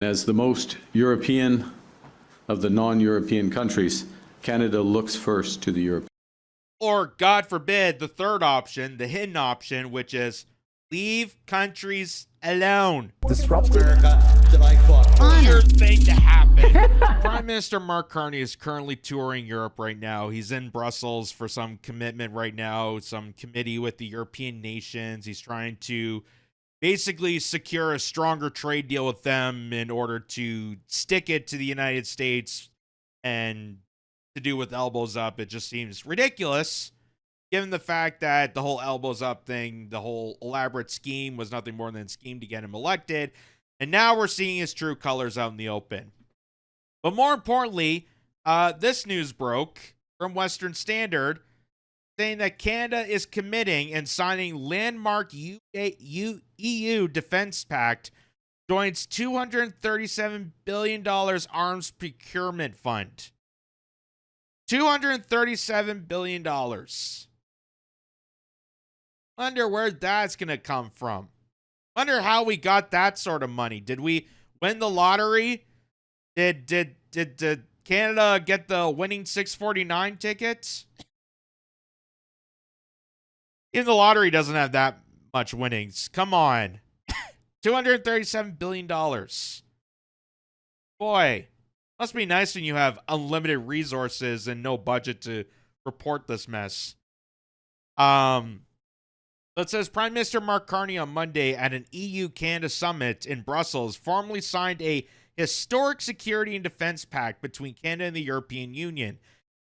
As the most European of the non-European countries, Canada looks first to the European. Or, God forbid, the third option, the hidden option, which is leave countries alone. Disrupt America to like fuck. Weird thing to happen. Prime Minister Mark Carney is currently touring Europe right now. He's in Brussels for some commitment right now, some committee with the European nations. He's trying to basically secure a stronger trade deal with them in order to stick it to the United States and to do with elbows up. It just seems ridiculous given the fact that the whole elbows up thing, the whole elaborate scheme was nothing more than a scheme to get him elected. And now we're seeing his true colors out in the open. But more importantly, this news broke from Western Standard saying that Canada is committing and signing landmark EU defense pact, joins $237 billion arms procurement fund. $237 billion. Wonder where that's going to come from. Wonder how we got that sort of money. Did we win the lottery? Did Canada get the winning 649 tickets? Even the lottery doesn't have that much winnings. Come on. $237 billion. Boy, must be nice when you have unlimited resources and no budget to report this mess. It says Prime Minister Mark Carney on Monday at an EU-Canada summit in Brussels formally signed a historic security and defense pact between Canada and the European Union.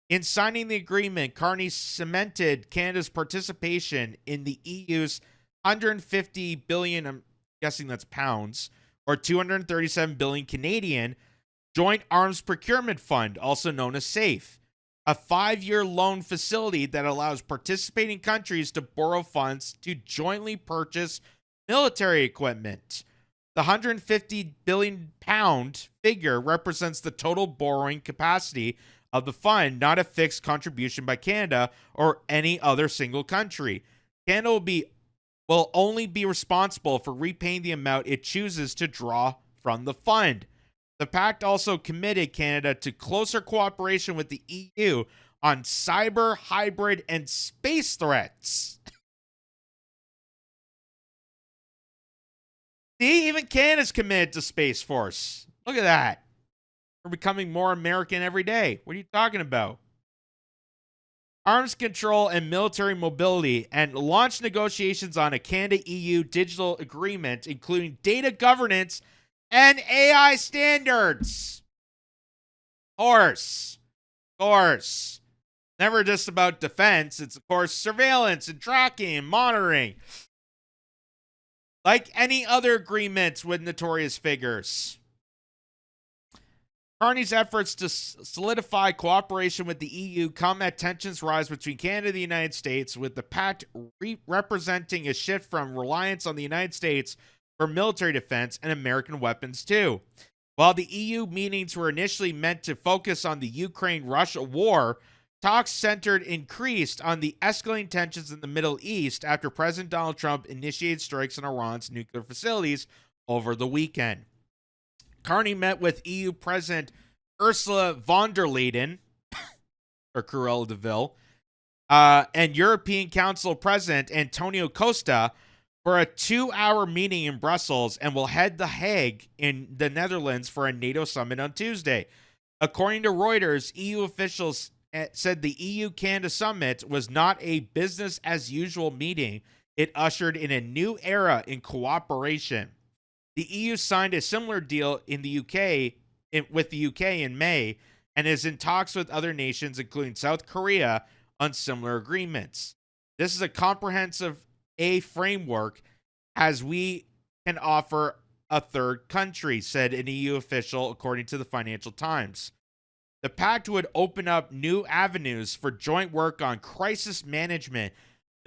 In signing the agreement, Carney cemented Canada's participation in the EU's 150 billion, I'm guessing that's pounds, or 237 billion Canadian, Joint Arms Procurement Fund, also known as SAFE, a 5-year loan facility that allows participating countries to borrow funds to jointly purchase military equipment. The 150 billion pound figure represents the total borrowing capacity of the fund, not a fixed contribution by Canada or any other single country. Canada will only be responsible for repaying the amount it chooses to draw from the fund. The pact also committed Canada to closer cooperation with the EU on cyber, hybrid, and space threats. See, even Canada's committed to Space Force. Look at that. We're becoming more American every day. What are you talking about? Arms control and military mobility, and launch negotiations on a Canada-EU digital agreement, including data governance and AI standards. Of course. Never just about defense. It's, of course, surveillance and tracking and monitoring. Like any other agreements with notorious figures. Carney's efforts to solidify cooperation with the EU come as tensions rise between Canada and the United States, with the pact representing a shift from reliance on the United States for military defense and American weapons too. While the EU meetings were initially meant to focus on the Ukraine-Russia war, talks increased on the escalating tensions in the Middle East after President Donald Trump initiated strikes on Iran's nuclear facilities over the weekend. Carney met with EU President Ursula von der Leyen, or Cruella de Vil, and European Council President Antonio Costa for a 2-hour meeting in Brussels, and will head The Hague in the Netherlands for a NATO summit on Tuesday. According to Reuters, EU officials said the EU-Canada summit was not a business-as-usual meeting. It ushered in a new era in cooperation. The EU signed a similar deal with the UK in May, and is in talks with other nations, including South Korea, on similar agreements. This is a comprehensive framework as we can offer a third country, said an EU official, according to the Financial Times. The pact would open up new avenues for joint work on crisis management,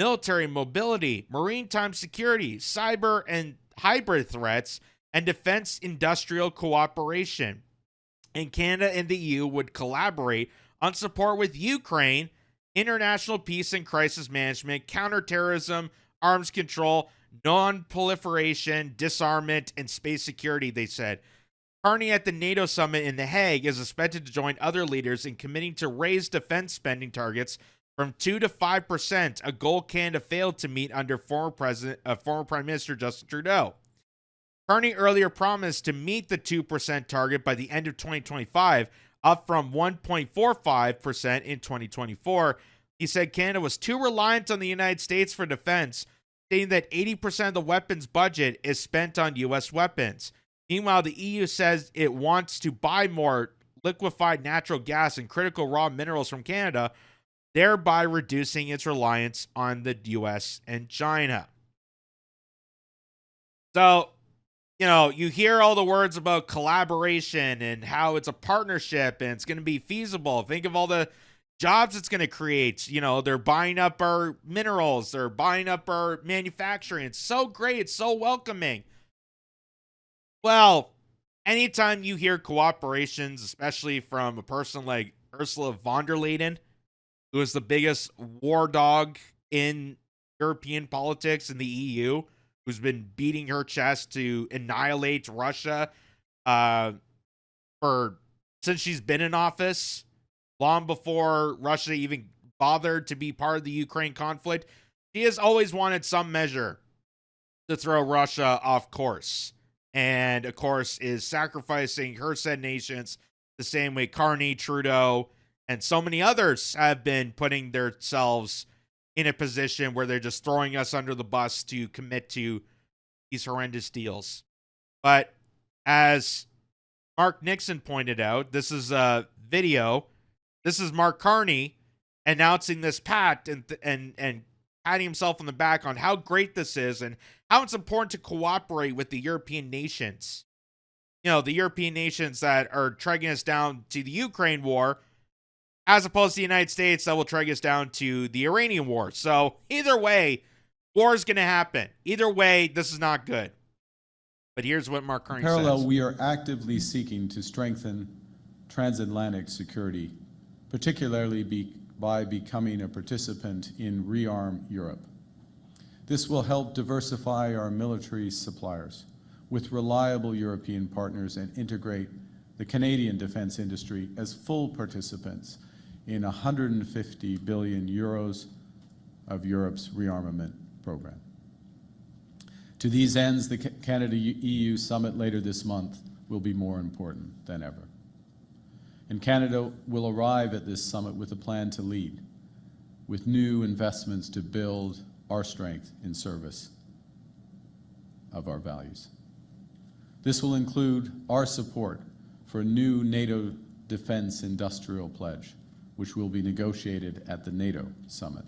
military mobility, maritime security, cyber and hybrid threats, and defense industrial cooperation. And Canada and the EU would collaborate on support with Ukraine, international peace and crisis management, counterterrorism, arms control, non-proliferation, disarmament, and space security, they said. Carney at the NATO summit in The Hague is expected to join other leaders in committing to raise defense spending targets from 2 to 5%, a goal Canada failed to meet under former Prime Minister Justin Trudeau. Carney earlier promised to meet the 2% target by the end of 2025, up from 1.45% in 2024. He said Canada was too reliant on the United States for defense, stating that 80% of the weapons budget is spent on U.S. weapons. Meanwhile, the EU says it wants to buy more liquefied natural gas and critical raw minerals from Canada, thereby reducing its reliance on the U.S. and China. So, you hear all the words about collaboration and how it's a partnership and it's going to be feasible. Think of all the jobs it's going to create. They're buying up our minerals. They're buying up our manufacturing. It's so great. It's so welcoming. Well, anytime you hear cooperations, especially from a person like Ursula von der Leyen, who is the biggest war dog in European politics in the EU, who's been beating her chest to annihilate Russia since she's been in office, long before Russia even bothered to be part of the Ukraine conflict. She has always wanted some measure to throw Russia off course. And, of course, is sacrificing her said nations the same way Carney, Trudeau, and so many others have been putting themselves in a position where they're just throwing us under the bus to commit to these horrendous deals. But as Mark Nixon pointed out, this is a video. This is Mark Carney announcing this pact and patting himself on the back on how great this is and how it's important to cooperate with the European nations. The European nations that are dragging us down to the Ukraine war, as opposed to the United States that will drag us down to the Iranian war. So either way, war is going to happen. Either way, this is not good. But here's what Mark Carney says. In parallel, we are actively seeking to strengthen transatlantic security, particularly by becoming a participant in ReArm Europe. This will help diversify our military suppliers with reliable European partners and integrate the Canadian defense industry as full participants in 150 billion euros of Europe's rearmament program. To these ends, the Canada-EU summit later this month will be more important than ever. And Canada will arrive at this summit with a plan to lead, with new investments to build our strength in service of our values. This will include our support for a new NATO defense industrial pledge, which will be negotiated at the NATO summit.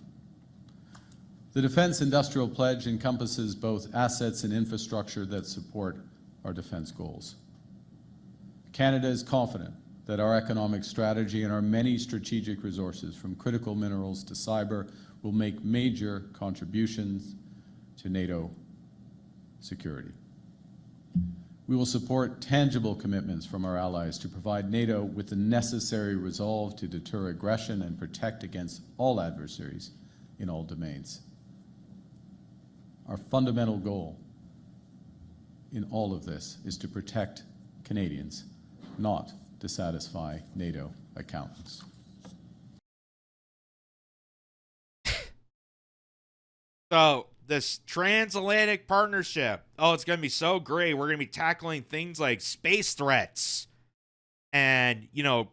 The defense industrial pledge encompasses both assets and infrastructure that support our defense goals. Canada is confident that our economic strategy and our many strategic resources, from critical minerals to cyber, will make major contributions to NATO security. We will support tangible commitments from our allies to provide NATO with the necessary resolve to deter aggression and protect against all adversaries in all domains. Our fundamental goal in all of this is to protect Canadians, not to satisfy NATO accountants. So this transatlantic partnership, it's going to be so great. We're going to be tackling things like space threats and,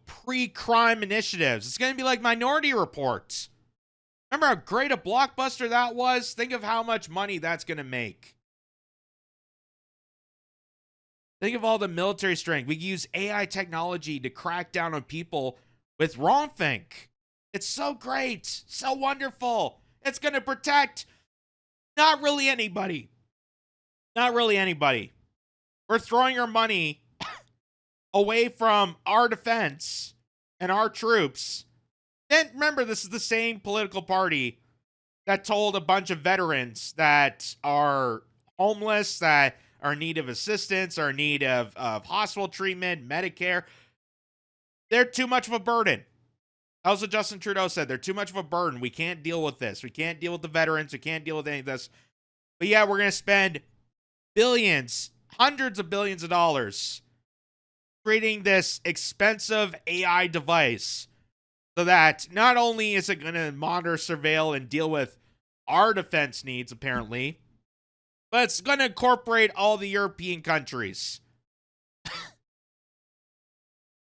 pre-crime initiatives. It's going to be like Minority Report. Remember how great a blockbuster that was? Think of how much money that's going to make. Think of all the military strength. We use AI technology to crack down on people with wrongthink. It's so great, so wonderful. It's going to protect not really anybody. Not really anybody. We're throwing our money away from our defense and our troops. And remember, this is the same political party that told a bunch of veterans that are homeless, that are in need of assistance, are in need of hospital treatment, Medicare. They're too much of a burden. That was what Justin Trudeau said. They're too much of a burden. We can't deal with this. We can't deal with the veterans. We can't deal with any of this. But yeah, we're going to spend billions, hundreds of billions of dollars creating this expensive AI device so that not only is it going to monitor, surveil, and deal with our defense needs, apparently, but it's going to incorporate all the European countries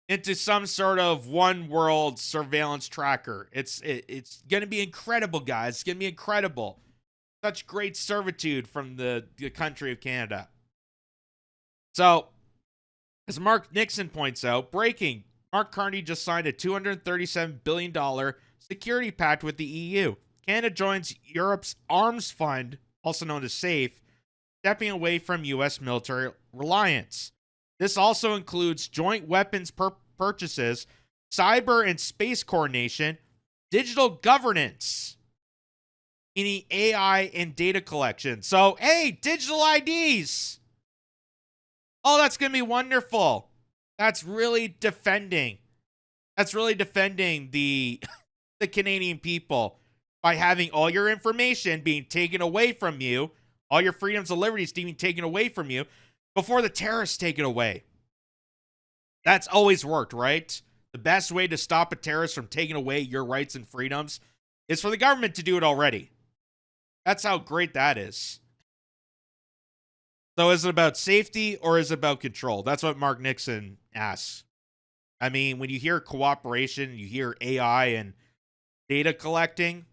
into some sort of one world surveillance tracker. It's going to be incredible, guys. It's going to be incredible. Such great servitude from the country of Canada. So, as Mark Nixon points out, breaking, Mark Carney just signed a $237 billion security pact with the EU. Canada joins Europe's arms fund, also known as SAFE, stepping away from U.S. military reliance. This also includes joint weapons purchases, cyber and space coordination, digital governance, meaning AI and data collection. So, hey, digital IDs. Oh, that's going to be wonderful. That's really defending. That's really defending the Canadian people by having all your information being taken away from you, all your freedoms and liberties being taken away from you before the terrorists take it away. That's always worked, right? The best way to stop a terrorist from taking away your rights and freedoms is for the government to do it already. That's how great that is. So is it about safety or is it about control? That's what Mark Nixon asks. I mean, when you hear cooperation, you hear AI and data collecting,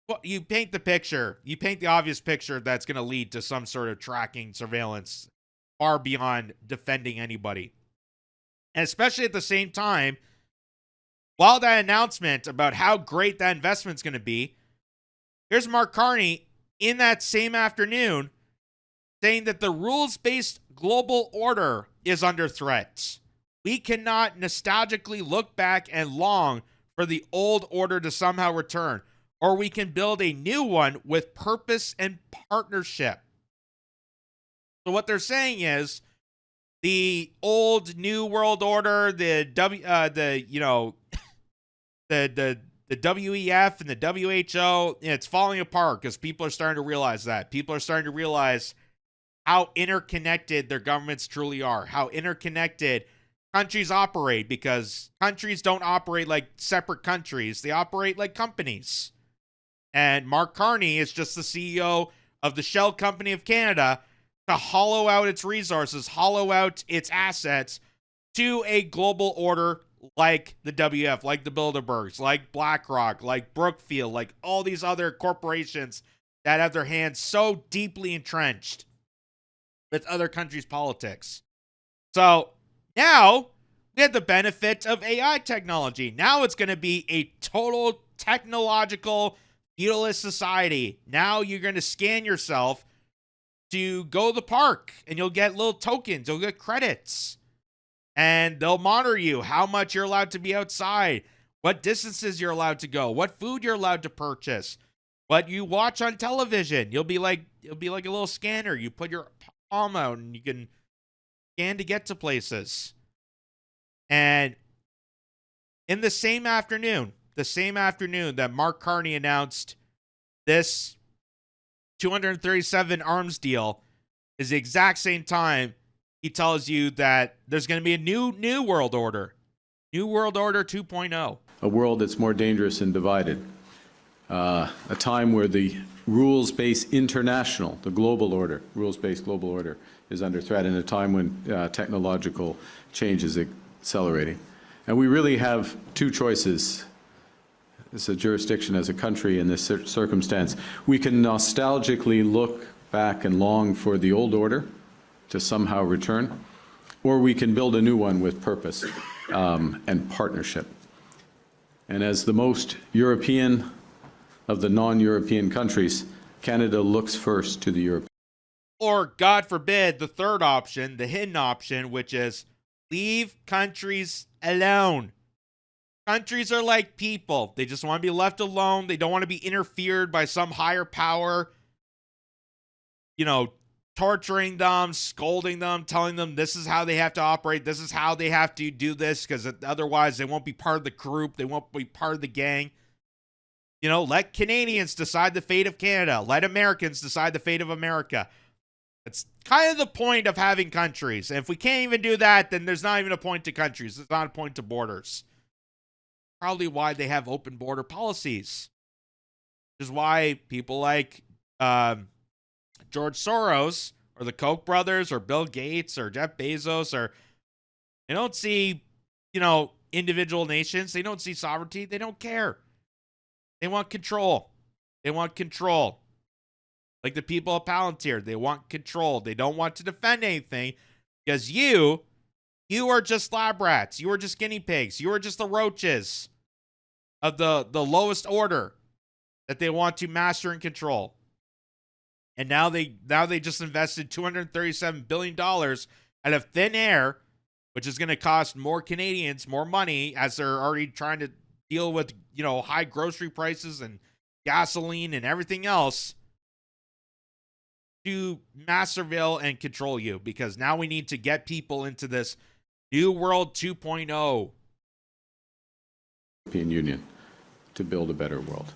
well, you paint the picture. You paint the obvious picture that's going to lead to some sort of tracking, surveillance, far beyond defending anybody. And especially at the same time, while that announcement about how great that investment's going to be, here's Mark Carney in that same afternoon saying that the rules-based global order is under threat. We cannot nostalgically look back and long for the old order to somehow return, or we can build a new one with purpose and partnership. So what they're saying is the old new world order, the WEF and the WHO, it's falling apart because people are starting to realize that. People are starting to realize how interconnected their governments truly are, how interconnected countries operate, because countries don't operate like separate countries. They operate like companies. And Mark Carney is just the CEO of the shell company of Canada to hollow out its resources, hollow out its assets to a global order like the WF, like the Bilderbergs, like BlackRock, like Brookfield, like all these other corporations that have their hands so deeply entrenched with other countries' politics. So now we have the benefit of AI technology. Now it's going to be a total technological feudalist society. Now you're going to scan yourself to go to the park and you'll get little tokens, you'll get credits. And they'll monitor you, how much you're allowed to be outside, what distances you're allowed to go, what food you're allowed to purchase, what you watch on television. It'll be like a little scanner. You put your palm out and you can scan to get to places. And in the same afternoon that Mark Carney announced this 237 arms deal, is the exact same time he tells you that there's going to be a new world order. New World Order 2.0. A world that's more dangerous and divided. A time where the rules-based international, the global order, rules-based global order is under threat, in a time when technological change is accelerating. And we really have two choices as a jurisdiction, as a country in this circumstance. We can nostalgically look back and long for the old order to somehow return, or we can build a new one with purpose and partnership. And as the most European of the non-European countries, Canada looks first to the European. Or, God forbid, the third option, the hidden option, which is leave countries alone. Countries are like people. They just want to be left alone. They don't want to be interfered by some higher power, torturing them, scolding them, telling them this is how they have to operate, this is how they have to do this, because otherwise they won't be part of the group, they won't be part of the gang. Let Canadians decide the fate of Canada. Let Americans decide the fate of America. That's kind of the point of having countries. And if we can't even do that, then there's not even a point to countries. There's not a point to borders. Probably why they have open border policies. Which is why people like George Soros or the Koch brothers or Bill Gates or Jeff Bezos they don't see, individual nations. They don't see sovereignty. They don't care. They want control. They want control. Like the people of Palantir, they want control. They don't want to defend anything because you are just lab rats. You are just guinea pigs. You are just the roaches of the lowest order that they want to master and control. And now they just invested $237 billion out of thin air, which is going to cost more Canadians more money as they're already trying to deal with, high grocery prices and gasoline and everything else, to mass surveil and control you, because now we need to get people into this new world 2.0. European Union to build a better world.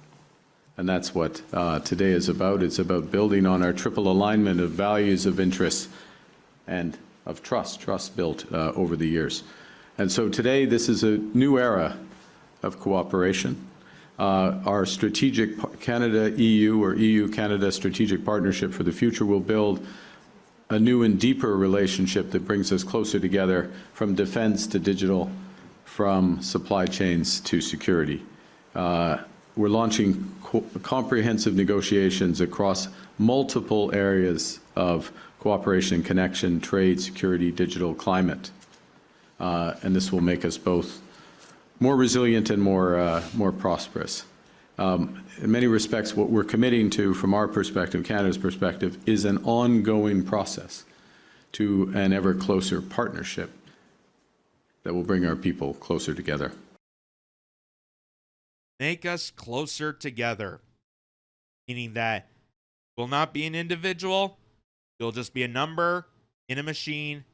And that's what today is about. It's about building on our triple alignment of values, of interests, and of trust built over the years. And so today, this is a new era of cooperation. Our strategic Canada-EU or EU-Canada strategic partnership for the future will build a new and deeper relationship that brings us closer together, from defense to digital, from supply chains to security. We're launching comprehensive negotiations across multiple areas of cooperation, connection, trade, security, digital, climate. And this will make us both more resilient and more prosperous. In many respects, what we're committing to, from our perspective, Canada's perspective, is an ongoing process to an ever closer partnership that will bring our people closer together. Make us closer together, meaning that will not be an individual. You'll just be a number in a machine,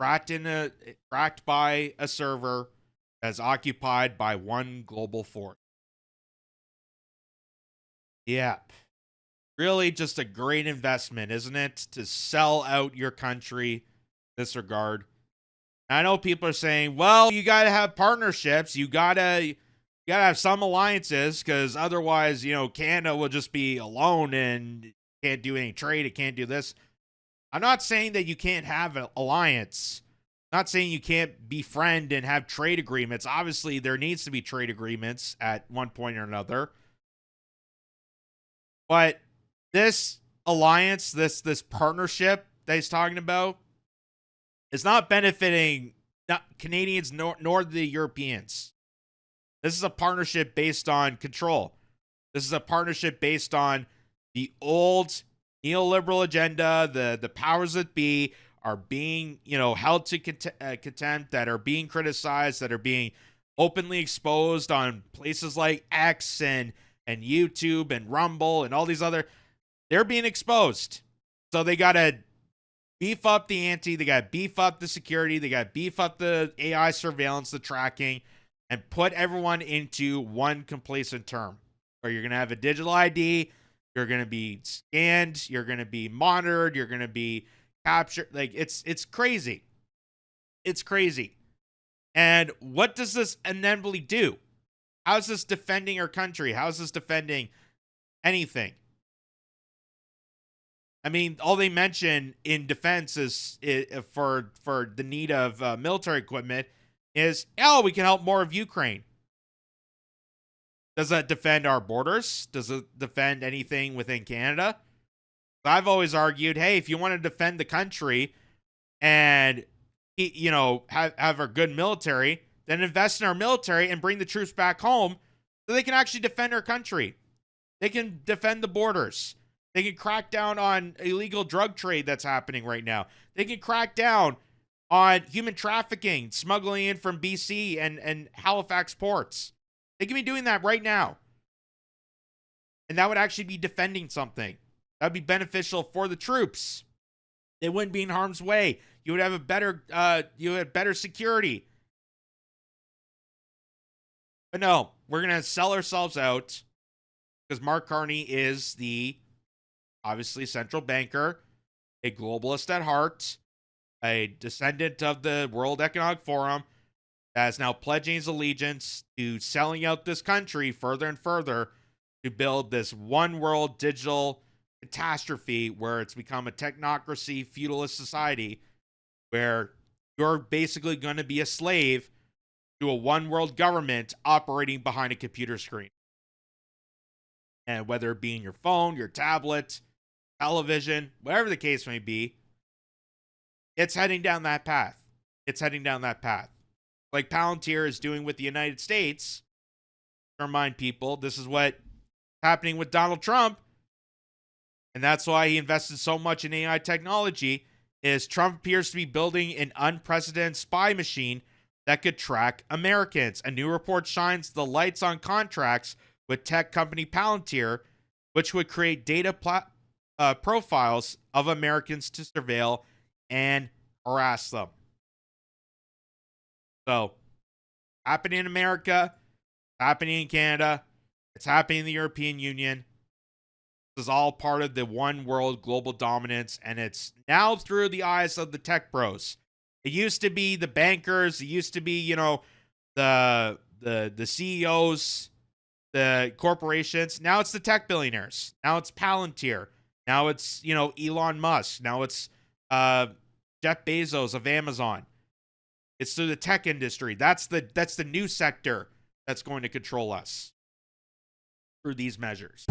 tracked by a server that's occupied by one global force. Yep. Really just a great investment, isn't it? To sell out your country in this regard. I know people are saying, well, you got to have partnerships. You got to have some alliances, because otherwise, Canada will just be alone and can't do any trade. It can't do this. I'm not saying that you can't have an alliance. I'm not saying you can't befriend and have trade agreements. Obviously, there needs to be trade agreements at one point or another. But this alliance, this partnership that he's talking about, is not benefiting Canadians nor the Europeans. This is a partnership based on control. This is a partnership based on the old neoliberal agenda. The powers that be are being, held to contempt, that are being criticized, that are being openly exposed on places like X and YouTube and Rumble and all these other. They're being exposed. So they got to beef up the ante. They got to beef up the security. They got to beef up the AI surveillance, the tracking, and put everyone into one complacent term, where you're going to have a digital ID. You're going to be scanned. You're going to be monitored. You're going to be captured. Like, it's crazy. It's crazy. And what does this inevitably do? How's this defending our country? How's this defending anything? I mean, all they mention in defense is for the need of military equipment is, we can help more of Ukraine. Does that defend our borders? Does it defend anything within Canada? I've always argued, hey, if you want to defend the country and, have a good military, then invest in our military and bring the troops back home so they can actually defend our country. They can defend the borders. They can crack down on illegal drug trade that's happening right now. They can crack down on human trafficking, smuggling in from BC and Halifax ports. They can be doing that right now. And that would actually be defending something. That would be beneficial for the troops. They wouldn't be in harm's way. You would have better security. But no, we're going to sell ourselves out because Mark Carney is the, obviously, central banker. a globalist at heart, a descendant of the World Economic Forum, that is now pledging his allegiance to selling out this country further and further to build this one world digital catastrophe where it's become a technocracy, feudalist society where you're basically going to be a slave to a one world government operating behind a computer screen. And whether it be in your phone, your tablet, television, whatever the case may be, it's heading down that path. It's heading down that path. Like Palantir is doing with the United States. To remind people, this is what's happening with Donald Trump. And that's why he invested so much in AI technology, is Trump appears to be building an unprecedented spy machine that could track Americans. A new report shines the lights on contracts with tech company Palantir, which would create data profiles of Americans to surveil and harass them. So, happening in America, happening in Canada, it's happening in the European Union. This is all part of the one world global dominance, and it's now through the eyes of the tech bros. It used to be the bankers, it used to be, you know, the CEOs, the corporations. Now it's the tech billionaires. Now it's Palantir. Now it's, you know, Elon Musk. Now it's Jeff Bezos of Amazon. It's through the tech industry. That's the new sector that's going to control us through these measures.